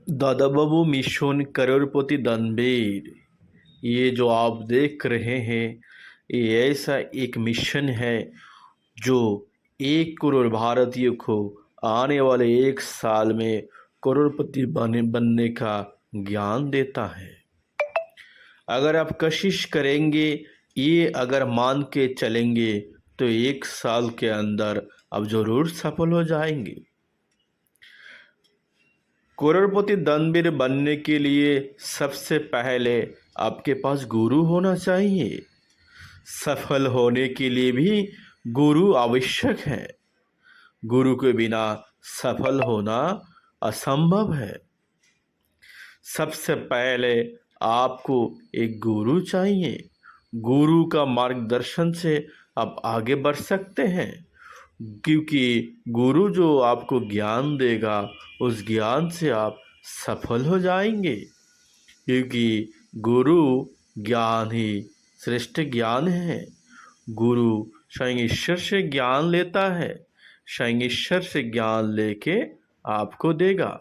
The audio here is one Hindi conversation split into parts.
दादाबाबू मिशन करोड़पति दानवीर, ये जो आप देख रहे हैं, ये ऐसा एक मिशन है जो 1 करोड़ भारतीयों को आने वाले 1 साल में करोड़पति बनने का ज्ञान देता है। अगर आप कोशिश करेंगे, ये अगर मान के चलेंगे, तो 1 साल के अंदर आप जरूर सफल हो जाएंगे। करोड़पति दानवीर बनने के लिए सबसे पहले आपके पास गुरु होना चाहिए। सफल होने के लिए भी गुरु आवश्यक है। गुरु के बिना सफल होना असंभव है। सबसे पहले आपको एक गुरु चाहिए। गुरु का मार्गदर्शन से आप आगे बढ़ सकते हैं, क्योंकि गुरु जो आपको ज्ञान देगा, उस ज्ञान से आप सफल हो जाएंगे। क्योंकि गुरु ज्ञान ही श्रेष्ठ ज्ञान है। गुरु स्वयं ईश्वर से ज्ञान लेता है, स्वयं ईश्वर से ज्ञान लेके आपको देगा।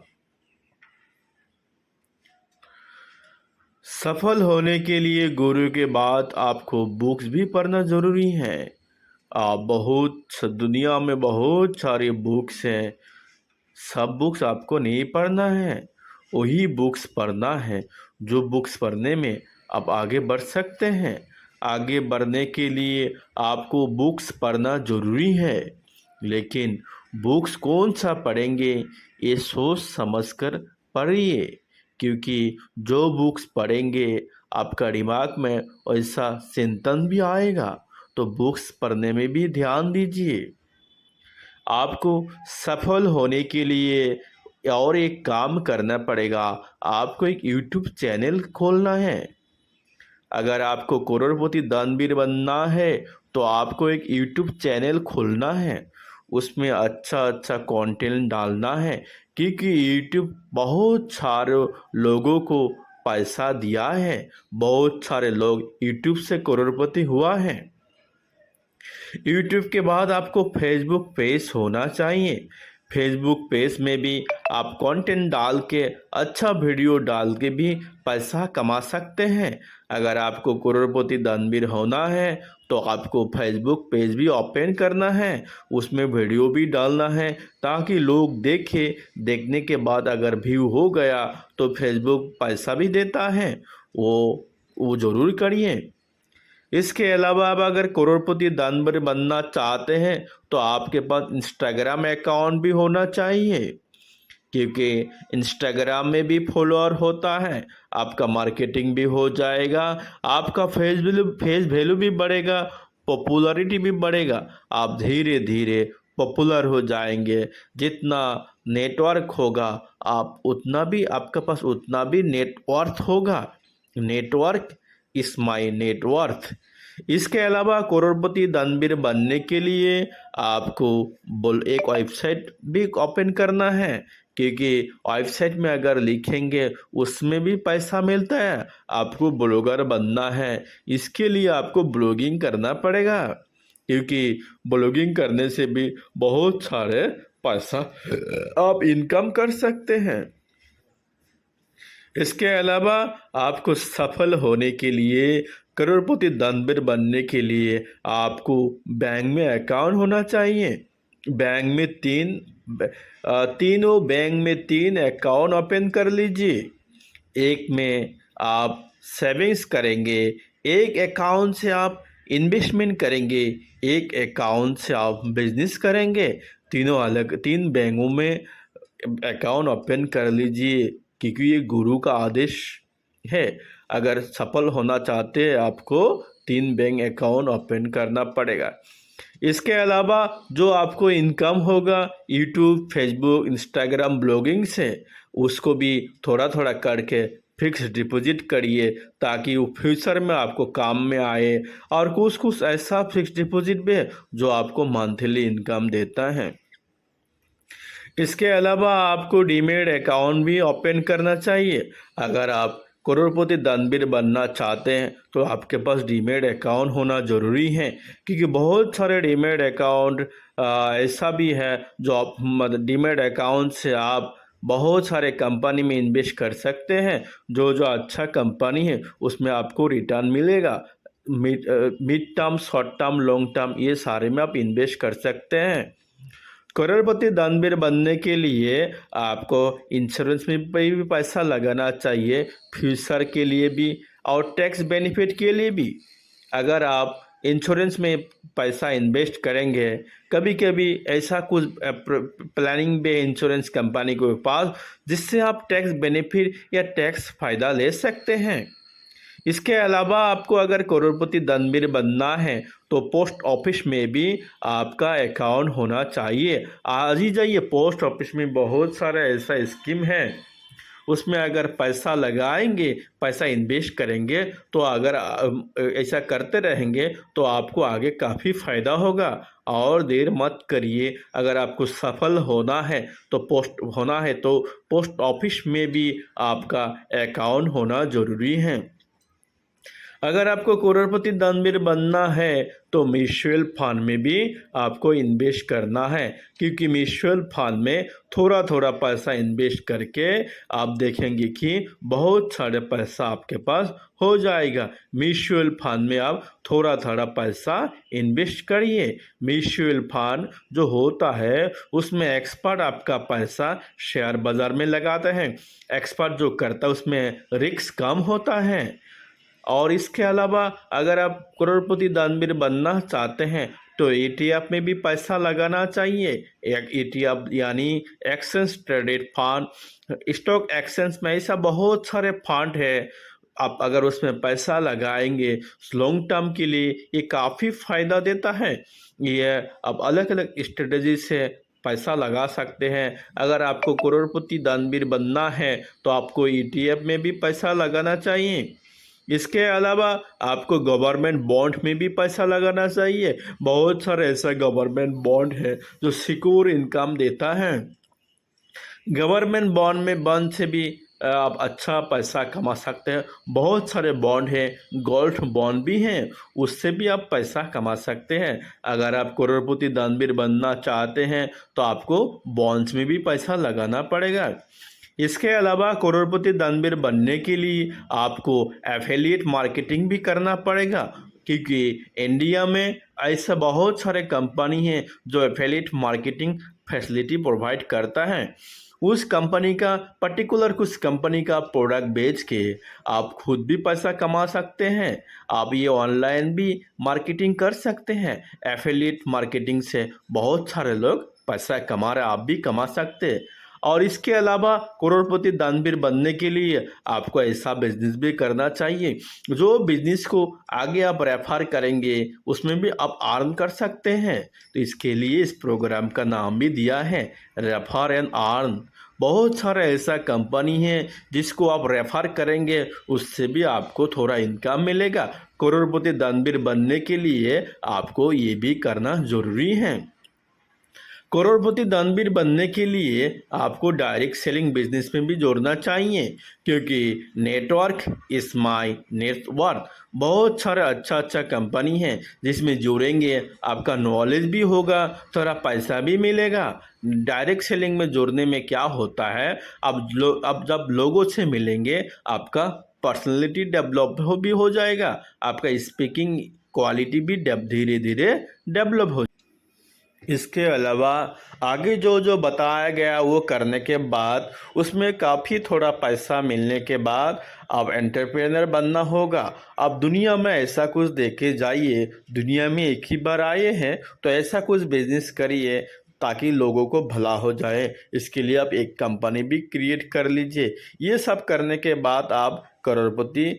सफल होने के लिए गुरु के बाद आपको बुक्स भी पढ़ना ज़रूरी है। आप दुनिया में बहुत सारी बुक्स हैं। सब बुक्स आपको नहीं पढ़ना है, वही बुक्स पढ़ना है जो बुक्स पढ़ने में आप आगे बढ़ सकते हैं। आगे बढ़ने के लिए आपको बुक्स पढ़ना ज़रूरी है, लेकिन बुक्स कौन सा पढ़ेंगे ये सोच समझ कर पढ़िए। क्योंकि जो बुक्स पढ़ेंगे आपका दिमाग में वैसा चिंतन भी आएगा। तो बुक्स पढ़ने में भी ध्यान दीजिए। आपको सफल होने के लिए और एक काम करना पड़ेगा। आपको एक यूट्यूब चैनल खोलना है। अगर आपको करोड़पति दानवीर बनना है तो आपको एक यूट्यूब चैनल खोलना है। उसमें अच्छा अच्छा कंटेंट डालना है, क्योंकि यूट्यूब बहुत सारे लोगों को पैसा दिया है। बहुत सारे लोग यूट्यूब से करोड़पति हुआ है। यूट्यूब के बाद आपको फेसबुक पेज होना चाहिए। फेसबुक पेज में भी आप कंटेंट डाल के, अच्छा वीडियो डाल के भी पैसा कमा सकते हैं। अगर आपको करोड़पति दानवीर होना है तो आपको फेसबुक पेज भी ओपन करना है, उसमें वीडियो भी डालना है, ताकि लोग देखें। देखने के बाद अगर व्यू हो गया तो फेसबुक पैसा भी देता है। वो ज़रूर करिए। इसके अलावा आप अगर करोड़पति दानवीर बनना चाहते हैं तो आपके पास इंस्टाग्राम अकाउंट भी होना चाहिए, क्योंकि इंस्टाग्राम में भी फॉलोअर होता है। आपका मार्केटिंग भी हो जाएगा, आपका फेस वैल्यू भी बढ़ेगा, पॉपुलैरिटी भी बढ़ेगा। आप धीरे धीरे पॉपुलर हो जाएंगे। जितना नेटवर्क होगा आप उतना भी, आपके पास उतना भी नेटवर्थ होगा। Network is my net worth. इसके अलावा करोड़पति दानवीर बनने के लिए आपको एक वेबसाइट भी ओपन करना है, क्योंकि वेबसाइट में अगर लिखेंगे उसमें भी पैसा मिलता है। आपको ब्लॉगर बनना है, इसके लिए आपको ब्लॉगिंग करना पड़ेगा, क्योंकि ब्लॉगिंग करने से भी बहुत सारे पैसा आप इनकम कर सकते हैं। इसके अलावा आपको सफल होने के लिए, करोड़पति दानवीर बनने के लिए आपको बैंक में अकाउंट होना चाहिए। बैंक में तीनों बैंक में 3 अकाउंट ओपन कर लीजिए। एक में आप सेविंग्स करेंगे, एक अकाउंट से आप इन्वेस्टमेंट करेंगे, एक अकाउंट से आप बिजनेस करेंगे। तीनों अलग 3 बैंकों में अकाउंट ओपन कर लीजिए, क्योंकि ये गुरु का आदेश है। अगर सफल होना चाहते हैं आपको 3 बैंक अकाउंट ओपन करना पड़ेगा। इसके अलावा जो आपको इनकम होगा यूट्यूब, फेसबुक, इंस्टाग्राम, ब्लॉगिंग से, उसको भी थोड़ा थोड़ा करके फिक्स डिपॉजिट करिए, ताकि वो फ्यूचर में आपको काम में आए। और कुछ कुछ ऐसा फिक्स डिपॉजिट भी है जो आपको मंथली इनकम देता है। इसके अलावा आपको डीमेट अकाउंट भी ओपन करना चाहिए। अगर आप करोड़पति दानवीर बनना चाहते हैं तो आपके पास डीमेट अकाउंट होना ज़रूरी है, क्योंकि बहुत सारे डीमेट अकाउंट ऐसा भी है जो आप डीमेट अकाउंट से आप बहुत सारे कंपनी में इन्वेस्ट कर सकते हैं। जो जो अच्छा कंपनी है उसमें आपको रिटर्न मिलेगा। Mid term, short term, long term, ये सारे में आप इन्वेस्ट कर सकते हैं। करोड़पति दानवीर बनने के लिए आपको इंश्योरेंस में भी पैसा लगाना चाहिए, फ्यूचर के लिए भी और टैक्स बेनिफिट के लिए भी। अगर आप इंश्योरेंस में पैसा इन्वेस्ट करेंगे, कभी कभी ऐसा कुछ प्लानिंग भी है इंश्योरेंस कंपनी के पास जिससे आप टैक्स बेनिफिट या टैक्स फ़ायदा ले सकते हैं। इसके अलावा आपको अगर करोड़पति दानवीर बनना है तो पोस्ट ऑफिस में भी आपका अकाउंट होना चाहिए। आज ही जाइए, पोस्ट ऑफिस में बहुत सारा ऐसा स्कीम है, उसमें अगर पैसा लगाएंगे, पैसा इन्वेस्ट करेंगे तो अगर ऐसा करते रहेंगे तो आपको आगे काफ़ी फ़ायदा होगा। और देर मत करिए, अगर आपको सफल होना है तो पोस्ट ऑफिस में भी आपका अकाउंट होना ज़रूरी है। अगर आपको करोड़पति दानवीर बनना है तो म्यूचुअल फंड में भी आपको इन्वेस्ट करना है, क्योंकि म्यूचुअल फंड में थोड़ा थोड़ा पैसा इन्वेस्ट करके आप देखेंगे कि बहुत सारे पैसा आपके पास हो जाएगा। म्यूचुअल फंड में आप थोड़ा थोड़ा पैसा इन्वेस्ट करिए। म्यूचुअल फंड जो होता है उसमें एक्सपर्ट आपका पैसा शेयर बाज़ार में लगाते हैं। एक्सपर्ट जो करता है उसमें रिस्क कम होता है। और इसके अलावा अगर आप करोड़पति दानवीर बनना चाहते हैं तो ETF में भी पैसा लगाना चाहिए। एक ETF यानी exchange traded fund, stock exchange में ऐसा बहुत सारे फंड है। आप अगर उसमें पैसा लगाएंगे लॉन्ग टर्म के लिए, ये काफ़ी फ़ायदा देता है। ये आप अलग अलग स्ट्रेटजी से पैसा लगा सकते हैं। अगर आपको करोड़पति दानवीर बनना है तो आपको ETF में भी पैसा लगाना चाहिए। इसके अलावा आपको गवर्नमेंट बॉन्ड में भी पैसा लगाना चाहिए। बहुत सारे ऐसा गवर्नमेंट बॉन्ड है जो सिक्योर इनकम देता है। गवर्नमेंट बॉन्ड से भी आप अच्छा पैसा कमा सकते हैं। बहुत सारे बॉन्ड हैं, गोल्ड बॉन्ड भी हैं, उससे भी आप पैसा कमा सकते हैं। अगर आप करोड़पति दानवीर बनना चाहते हैं तो आपको बॉन्ड्स में भी पैसा लगाना पड़ेगा। इसके अलावा करोड़पति दानवीर बनने के लिए आपको एफिलिएट मार्केटिंग भी करना पड़ेगा, क्योंकि इंडिया में ऐसा बहुत सारे कंपनी हैं जो एफिलिएट मार्केटिंग फैसिलिटी प्रोवाइड करता है। उस कंपनी का कुछ कंपनी का प्रोडक्ट बेच के आप खुद भी पैसा कमा सकते हैं। आप ये ऑनलाइन भी मार्केटिंग कर सकते हैं। एफिलिएट मार्केटिंग से बहुत सारे लोग पैसा कमा रहे, आप भी कमा सकते हैं। और इसके अलावा करोड़पति दानवीर बनने के लिए आपको ऐसा बिजनेस भी करना चाहिए जो बिजनेस को आगे आप रेफर करेंगे उसमें भी आप अर्न कर सकते हैं। तो इसके लिए इस प्रोग्राम का नाम भी दिया है रेफर एंड अर्न। बहुत सारा ऐसा कंपनी है जिसको आप रेफर करेंगे, उससे भी आपको थोड़ा इनकम मिलेगा। करोड़पति दानवीर बनने के लिए आपको ये भी करना ज़रूरी है। करोड़पति दानवीर बनने के लिए आपको डायरेक्ट सेलिंग बिजनेस में भी जोड़ना चाहिए, क्योंकि नेटवर्क इज माय नेटवर्थ। बहुत सारा अच्छा कंपनी है जिसमें जुड़ेंगे, आपका नॉलेज भी होगा, थोड़ा पैसा भी मिलेगा। डायरेक्ट सेलिंग में जुड़ने में क्या होता है, अब जब लोगों से मिलेंगे आपका पर्सनैलिटी डेवलप भी हो जाएगा, आपका स्पीकिंग क्वालिटी भी धीरे धीरे डेवलप हो। इसके अलावा आगे जो जो बताया गया वो करने के बाद उसमें काफ़ी थोड़ा पैसा मिलने के बाद अब एंटरप्रेनर बनना होगा। अब दुनिया में ऐसा कुछ देखे जाइए, दुनिया में एक ही बार आए हैं तो ऐसा कुछ बिजनेस करिए ताकि लोगों को भला हो जाए। इसके लिए आप एक कंपनी भी क्रिएट कर लीजिए। ये सब करने के बाद आप करोड़पति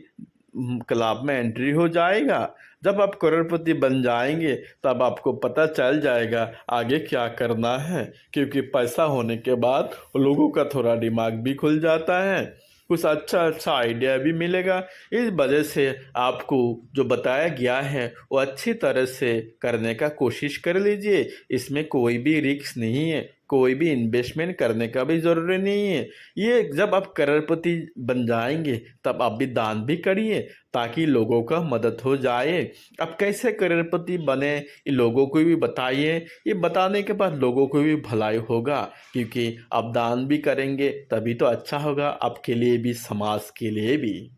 क्लब में एंट्री हो जाएगा। जब आप करोड़पति बन जाएंगे तब आपको पता चल जाएगा आगे क्या करना है, क्योंकि पैसा होने के बाद लोगों का थोड़ा दिमाग भी खुल जाता है, कुछ अच्छा आइडिया भी मिलेगा। इस वजह से आपको जो बताया गया है वो अच्छी तरह से करने का कोशिश कर लीजिए। इसमें कोई भी रिस्क नहीं है, कोई भी इन्वेस्टमेंट करने का भी ज़रूरी नहीं है। ये जब आप करोड़पति बन जाएंगे तब आप भी दान भी करिए ताकि लोगों का मदद हो जाए। आप कैसे करोड़पति बने ये लोगों को भी बताइए। ये बताने के बाद लोगों को भी भलाई होगा, क्योंकि आप दान भी करेंगे तभी तो अच्छा होगा आपके लिए भी, समाज के लिए भी।